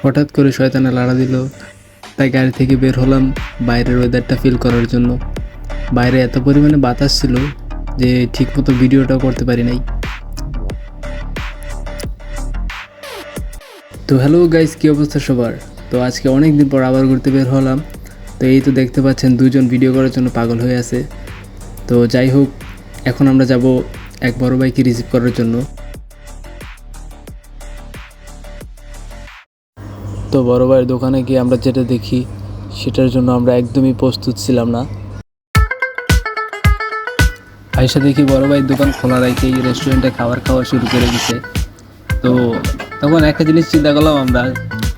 হঠাৎ করে শয়তানে লাড়া দিল, তাই গাড়ি থেকে বের হলাম বাইরের ওয়েদারটা ফিল করার জন্য। বাইরে এত পরিমাণে বাতাস ছিল যে ঠিকমতো ভিডিওটাও করতে পারি নাই। তো হ্যালো গাইস, কী অবস্থা সবার? তো আজকে অনেক দিন পর আবার ঘুরতে বের হলাম। তো এই তো দেখতে পাচ্ছেন দুজন ভিডিও করার জন্য পাগল হয়ে আছে। তো যাই হোক, এখন আমরা যাব এক বড় ভাইকে রিসিভ করার জন্য। তো বড় ভাইয়ের দোকানে গিয়ে আমরা যেটা দেখি সেটার জন্য আমরা একদমই প্রস্তুত ছিলাম না। আয়সা দেখি বড় ভাইয়ের দোকান খোলা রেখেই রেস্টুরেন্টে খাওয়া শুরু করে দিছে। তো তখন একটা জিনিস চিন্তা করলাম আমরা,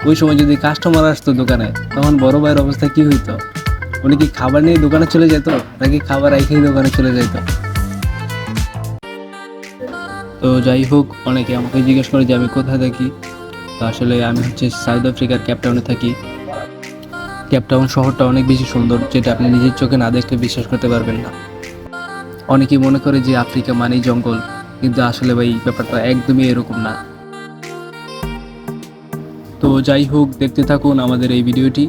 ওই সময় যদি কাস্টমার আসতো দোকানে তখন বড় ভাইয়ের অবস্থা কী হইতো? উনি কি খাবার নিয়ে দোকানে চলে যেত নাকি খাবার রেখেই দোকানে চলে যেত? তো যাই হোক, অনেকে আমাকে জিজ্ঞেস করে যে আমি কোথায় থাকি। তো আসলে আমি হচ্ছে সাউথ আফ্রিকার কেপটাউনে থাকি। কেপটাউন শহরটা অনেক বেশি সুন্দর, যেটা আপনি নিজের চোখে না দেখলে বিশ্বাস করতে পারবেন না। অনেকেই মনে করে যে আফ্রিকা মানেই জঙ্গল, কিন্তু আসলে ভাই ব্যাপারটা একদমই এরকম না। তো যাই হোক, দেখতে থাকুন আমাদের এই ভিডিওটি।